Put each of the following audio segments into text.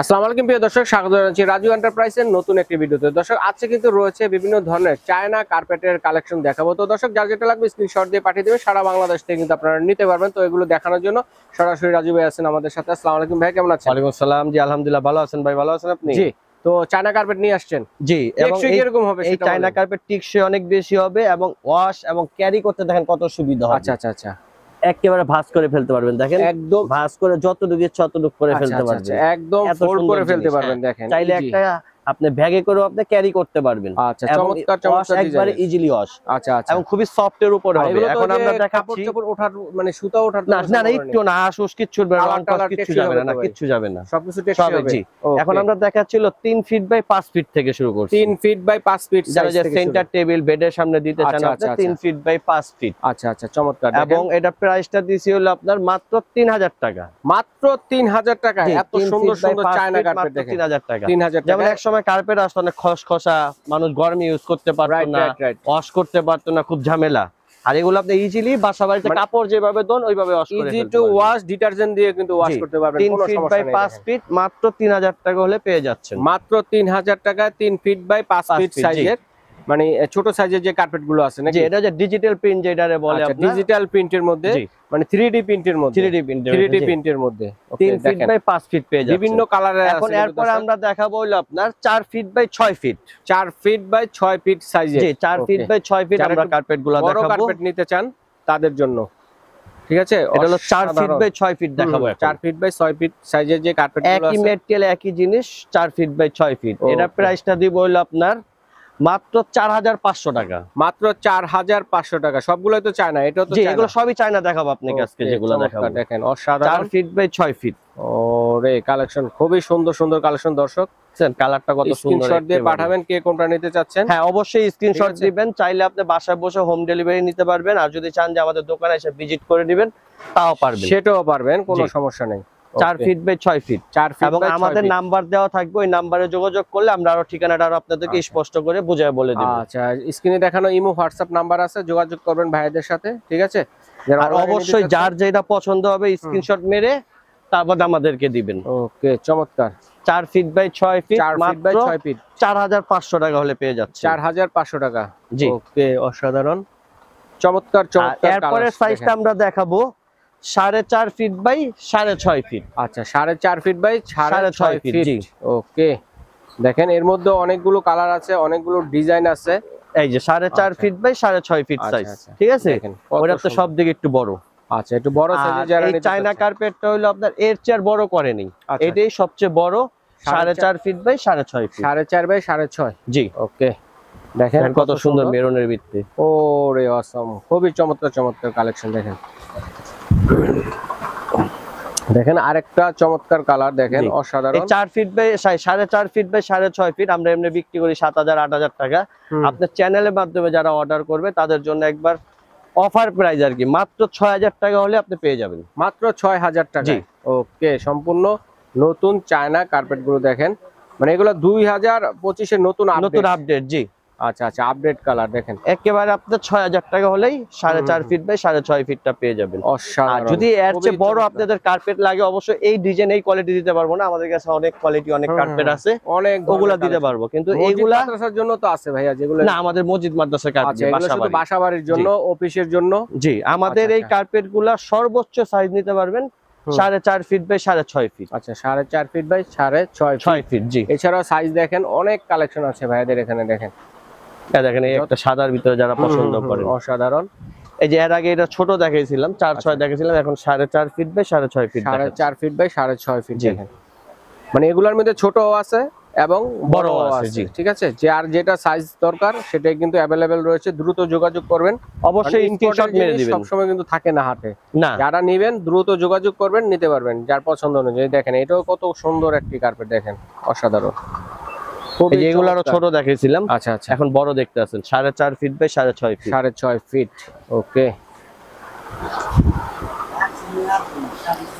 আসসালামু আলাইকুম প্রিয় দর্শক, স্বাগত জানাচ্ছি রাজু এন্টারপ্রাইজের নতুন একটি ভিডিওতে। দর্শক আজকে কিন্তু রয়েছে বিভিন্ন ধরনের চায়না কার্পেটের কালেকশন দেখাবো। তো দর্শক যার যেটা লাগবে স্ক্রিনশট দিয়ে পাঠিয়ে দেবে, সারা বাংলাদেশ থেকে কিন্তু আপনারা নিতে পারবেন। তো এগুলো দেখানোর জন্য সরাসরি রাজু ভাই আছেন আমাদের সাথে। আসসালামু আলাইকুম ভাই, কেমন আছেন? ওয়ালাইকুম আসসালাম। জি আলহামদুলিল্লাহ, ভালো আছেন ভাই? ভালো আছেন আপনি? জি। তো চায়না কার্পেট নিয়ে আসছেন? জি। এবং এরকম হবে এই চায়না কার্পেট টিকসই অনেক বেশি হবে এবং ওয়াশ এবং ক্যারি করতে দেখেন কত সুবিধা হবে। আচ্ছা আচ্ছা আচ্ছা, একেবারে ভাঁজ করে ফেলতে পারবেন, দেখেন একদম ভাঁজ করে যতটুকু ইচ্ছা ততটুকু করে ফেলতে পারবেন, একদম ফোল্ড করে ফেলতে পারবেন। দেখেন চাইলে একটা আপনি ব্যাগে করেও আপনি ক্যারি করতে পারবেন। আচ্ছা, চমৎকার চমৎকার একবারে ইজিলি ওয়াশ। আচ্ছা আচ্ছা, এবং খুবই সফট এর উপরে হবে। এখন আমরা দেখাচ্ছি কাপড় ওঠার মানে সুতা ওঠার না একটু না, আশুস কিচ্ছু হবে না, কিচ্ছু যাবে না, কিচ্ছু যাবে না, সবকিছু টেকসই হবে। জি। এখন আমরা দেখাচ্ছিল 3 ফিট বাই 5 ফিট থেকে শুরু করছি। 3 ফিট বাই 5 ফিট সাইজ থেকে সেন্টার টেবিল বেডের সামনে দিতে চান আপনি 3 ফিট বাই 5 ফিট। আচ্ছা আচ্ছা, চমৎকার। এবং এটা প্রাইসটা দিছি হলো আপনার মাত্র 3000 টাকা। মাত্র 3000 টাকা। এত সুন্দর সুন্দর চায়না কার্পেট দেখেন, 3000 টাকা। 3000 টাকা। যেমন এক সময় কার্পেট আসতো অনেক খসখসা, মানুষ গরমে ইউজ করতে পারতো না, ওয়াশ করতে পারতো না, খুব ঝামেলা। আর এগুলো আপনি ইজিলি বাসা বাড়িতে কাপড় যেভাবে ধোন ওইভাবে ওয়াশ করে ইজি টু ওয়াশ, ডিটারজেন্ট দিয়ে কিন্তু ওয়াশ করতে পারবেন, কোনো সমস্যা নেই। 3 ফিট বাই 5 ফিট মাত্র 3000 টাকা হলে পেয়ে যাচ্ছেন। মাত্র 3000 টাকায় 3 ফিট বাই 5 ফিট সাইজের, মানে ছোট সাইজের যে কার্পেট গুলো আছে নাকি? এটা যে ডিজিটাল প্রিন্ট যেটারে বলে আপনারা, ডিজিটাল প্রিন্টের মধ্যে, মানে 3D প্রিন্টের মধ্যে, 3D প্রিন্টের মধ্যে 3 ফিট বাই 5 ফিট পেয়ে যাচ্ছেন বিভিন্ন কালারে আছে। এখন এরপর আমরা দেখাবো হলো আপনার 4 feet by 6 feet. 4 feet by 6 feet সাইজের। জি, 4 ফিট বাই 6 ফিট আমরা কার্পেটগুলো দেখাবো। বড় কার্পেট নিতে চান তাদের জন্য, ঠিক আছে? এটা হলো 4 ফিট বাই 6 ফিট দেখাবো এখন। 4 ফিট বাই 6 ফিট সাইজের যে কার্পেটগুলো আছে, একই ম্যাটেরিয়াল একই জিনিস, 4 ফিট বাই 6 ফিট। এটা প্রাইসটা দিব হলো আপনার মাত্র 4500 টাকা। মাত্র 4500 টাকা। সবগুলোই তো চায়না? এটা তো চায়না? এগুলো সবই চায়না দেখাবো আপনাকে আজকে, যেগুলো দেখাবো দেখেন অসাধারণ। 4 ফিট বাই 6 ফিট। ওরে কালেকশন খুবই সুন্দর সুন্দর কালেকশন। দর্শক কালারটা কত সুন্দর, স্ক্রিনশট দিয়ে পাঠাবেন কে কোনটা নিতে চাচ্ছেন। হ্যাঁ অবশ্যই স্ক্রিনশট দিবেন। চাইলে আপনি বাসায় বসে হোম ডেলিভারি নিতে পারবেন, আর যদি চান যে আমাদের দোকানে এসে ভিজিট করে দিবেন তাও পারবেন, সেটাও পারবেন, কোনো সমস্যা নেই। 4 ফিট বাই 6 ফিট। এবং আমাদের নাম্বার দেওয়া থাকবে, ওই নাম্বারে যোগাযোগ করলে আমরা আরো ঠিকানাটা আরো আপনাদেরকে স্পষ্ট করে বুঝিয়ে বলে দেব। আচ্ছা, স্ক্রিনে দেখানো ইমো হোয়াটসঅ্যাপ নাম্বার আছে, যোগাযোগ করবেন ভাইদের সাথে, ঠিক আছে? আর অবশ্যই যার যেটা পছন্দ হবে স্ক্রিনশট মেরে তারপর আমাদেরকে দিবেন। ওকে, চমৎকার। 4 feet by 6 feet, 4 feet by 6 feet 4500 টাকা হলে পেয়ে যাচ্ছে। 4500 টাকা। জি, ওকে, অসাধারণ, চমৎকার চমৎকার। এরপরের সাইজটা আমরা দেখাবো 4.5 ফিট বাই 6.5 ফিট। আচ্ছা, 4.5 ফিট বাই 6.5 ফিট। জি, ওকে। দেখেন এর মধ্যে অনেকগুলো কালার আছে, অনেকগুলো ডিজাইন আছে। এই যে 4.5 ফিট বাই 6.5 ফিট সাইজ, ঠিক আছে? ওটা তো সব দিকে একটু বড়। আচ্ছা, একটু বড় সাইজের যারা এই চায়না কার্পেটটা হলো আপনার এর চেয়ে বড় করেনি, এটাই সবচেয়ে বড়, 4.5 ফিট বাই 6.5 ফিট। 4.5 বাই 6.5। জি, ওকে। দেখেন কত সুন্দর মেরুনের ভিত্তি। ওরে অসম, খুবই চমৎকার চমৎকার কালেকশন। দেখেন দেখেন আরেকটা চমৎকার কালার, দেখেন অসাধারণ। 4 feet by 4.5 feet by 6.5 feet আমরা এমনি বিক্রি করি 7000 8000 টাকা। আপনার চ্যানেলের মাধ্যমে যারা অর্ডার করবে তাদের জন্য একবার অফার প্রাইস আর কি, মাত্র 6000 টাকা হলে আপনি পেয়ে যাবেন। মাত্র 6000 টাকা। জি, ওকে। সম্পূর্ণ নতুন চায়না কার্পেট গুলো দেখেন, মানে এগুলো 2025 এর নতুন আপডেট। জি, আচ্ছা আচ্ছা, আপডেট কালার। দেখেন একেবারে আপনার 6000 টাকা হলেই 4.5 ফিট বাই 6.5 ফিটটা পেয়ে যাবেন। আর যদি এর চেয়ে বড় আপনাদের কার্পেট লাগে, অবশ্যই এই ডিজাইন এই কোয়ালিটি দিতে পারবো না, আমাদের কাছে অনেক কোয়ালিটি অনেক কার্পেট আছে, অনেক ওগুলা দিতে পারবো। কিন্তু এইগুলা মাদ্রাসার জন্য তো আছে ভাইয়া, যেগুলো না আমাদের মসজিদ মাদ্রাসা কার্পেট, বাসাবাড়ির জন্য, অফিসের জন্য। জি, আমাদের এই কার্পেট গুলা সর্বোচ্চ সাইজ নিতে পারবেন 4.5 ফিট বাই 6.5 ফিট। আচ্ছা, 4.5 ফিট বাই 6.5 ফিট। জি, এছাড়াও সাইজ দেখেন অনেক কালেকশন আছে ভাইয়াদের এখানে। দেখেন দেখেন এই একটা সাদার ভিতরে যারা পছন্দ করেন, অসাধারণ। এই যে এর আগে এটা ছোট দেখাইছিলাম 4.6 দেখাইছিলাম, এখন 4.5 feet by 6.5 feet, 4.5 feet by 6.5 feet. দেখেন মানে এগুলোর মধ্যে ছোটও আছে এবং বড়ও আছে, ঠিক আছে? যে আর যেটা সাইজ দরকার সেটাই কিন্তু अवेलेबल রয়েছে। দ্রুত যোগাযোগ করবেন, অবশ্যই স্ক্রিনশট মেরে দিবেন, সব সময় কিন্তু থাকে না হাতে। না, যারা নেবেন দ্রুত যোগাযোগ করবেন, নিতে পারবেন যার পছন্দ অনুযায়ী। দেখেন এটাও কত সুন্দর একটি কার্পেট, দেখেন অসাধারণ। এগুলো ছোট দেখাইছিলাম, আচ্ছা আচ্ছা, এখন বড় দেখতে আছেন 4.5 ফিট বাই 6.5 ফিট। 6.5 ফিট। ওকে।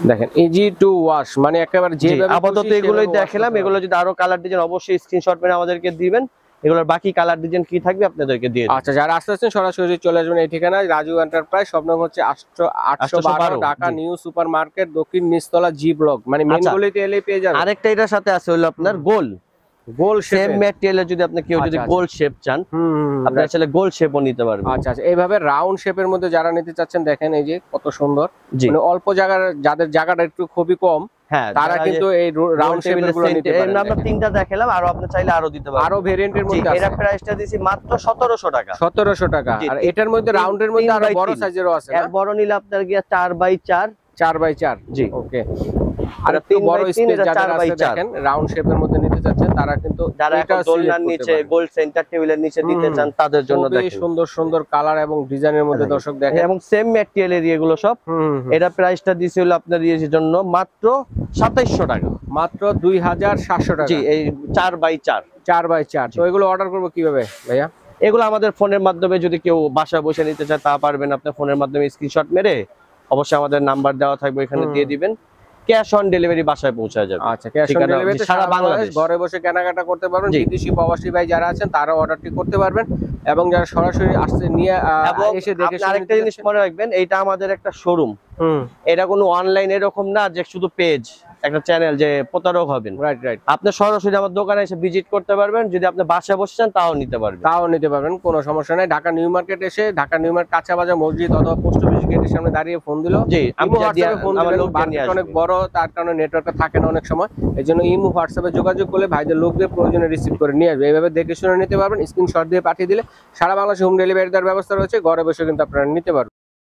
দেখেন ইজি টু ওয়াশ, মানে একেবারে যেভাবে আপাতত এগুলোই দেখালাম। এগুলো যদি আরো কালার ডিজাইন অবশ্যই স্ক্রিনশট মেরে আমাদেরকে দিবেন, এগুলোর বাকি কালার ডিজাইন কি থাকবে আপনাদেরকে দিয়ে দিই। আচ্ছা, যারা আসতে চাচ্ছেন সরাসরি চলে আসবেন এই ঠিকানায়, রাজু এন্টারপ্রাইজ, সব নম্বর হচ্ছে 812 ঢাকা জি। নিউ সুপার মার্কেট, দক্ষিণ নিচতলা, জি ব্লক, মানে মেইন আচ্ছা। গলিতে এলেই পেয়ে যাবেন। আরেকটা এটার সাথে আছে হলো আপনার গোল গোল সেম শেপ। ম্যাটেরিয়ালের, যদি আপনি কেউ যদি আচ্ছা, গোল শেপ চান আপনি আসলে গোল শেপও নিতে পারবেন। আচ্ছা আচ্ছা, এইভাবে রাউন্ড শেপের মধ্যে যারা নিতে চাচ্ছেন দেখেন এই যে কত সুন্দর, জি মানে অল্প জায়গার যাদের জায়গাটা একটু খুবই কম হ্যাঁ, তারা যারা কিন্তু এই রাউন্ড শেপের গুলো নিতে পারেন। আমরা তিনটা দেখালাম, আরো আপনি চাইলে আরো দিতে পারবেন। আরো ভেরিয়েন্টের জি, মধ্যে এর আছে। প্রাইসটা দিছি মাত্র 1700 টাকা। 1700 টাকা। জি, আর এটার মধ্যে রাউন্ডের মধ্যে আরো বড় সাইজেরও আছে এর না? বড় নিলে আপনার গিয়া 4x4। 4x4। জি। ওকে। আর এটা একটু বড় 3x3, স্পেস এটা যাদের আছে 4x4 দেখেন রাউন্ড শেপের মধ্যে নিতে চাচ্ছেন তারা কিন্তু যারা এটা এখন দোলনার select করতে নিচে পারেন। গোল সেন্টার টেবিলের নিচে দিতে চান তাদের জন্য খুবই দেখেন। সুন্দর সুন্দর কালার এবং ডিজাইনের মধ্যে দর্শক দেখেন। এবং সেম ম্যাটেরিয়ালের এগুলো সব। এটা প্রাইসটা দিছি হলো আপনার ইয়ের জন্য মাত্র 2700 টাকা। মাত্র 2700 টাকা। জি, এই 4x4। 4x4। তো এগুলো অর্ডার করবো কিভাবে ভাইয়া? এগুলো আমাদের ফোনের মাধ্যমে যদি কেউ বাসায় বসে নিতে চায় তা পারবেন। আপনার ফোনের মাধ্যমে স্ক্রিনশট মেরে অবশ্যই আমাদের নাম্বার দেওয়া থাকবে, এখানে দিয়ে দিবেন, ক্যাশ অন ডেলিভারি বাসায় পৌঁছে যাবে। আচ্ছা, ক্যাশ অন ঠিকানা ডেলিভারিতে সারা সারা বাংলাদেশ বাংলাদেশ। ঘরে বসে কেনাকাটা করতে পারবেন। জি। বিদেশি প্রবাসী ভাই যারা আছেন তারা অর্ডারটি করতে পারবেন, এবং যারা সরাসরি আসতে নিয়ে এবং এসে দেখে আপনি আরেকটা জিনিস মনে রাখবেন, এইটা আমাদের একটা শোরুম, এটা কোনো অনলাইন এরকম না যে শুধু পেজ একটা চ্যানেল যে প্রতারক হবেন। Right right. আপনি সরাসরি আমার দোকানে এসে ভিজিট করতে পারবেন, যদি আপনি বাসায় বসেন তাও নিতে পারবেন। তাও নিতে পারবেন, কোনো সমস্যা নাই। ঢাকা নিউ মার্কেট এসে ঢাকা নিউ মার্কেট কাঁচা বাজার মসজিদ অথবা পোস্ট অফিস গেটের সামনে দাঁড়িয়ে ফোন দিলো। জি, আমি ইমো হোয়াটসঅ্যাপে ফোন আমার দিলেন, লোক নিয়ে মার্কেট অনেক আসবে। বড়, তার কারণে নেটওয়ার্কটা থাকে না অনেক সময়, এই জন্য ইমো হোয়াটসঅ্যাপে যোগাযোগ করলে ভাইদের লোকদের প্রয়োজনে রিসিভ করে নিয়ে আসবে। এইভাবে দেখে শুনে নিতে পারবেন, স্ক্রিনশট দিয়ে পাঠিয়ে দিলে সারা বাংলাদেশে হোম ডেলিভারি দেওয়ার ব্যবস্থা রয়েছে, ঘরে বসে কিন্তু আপনারা নিতে পারবেন।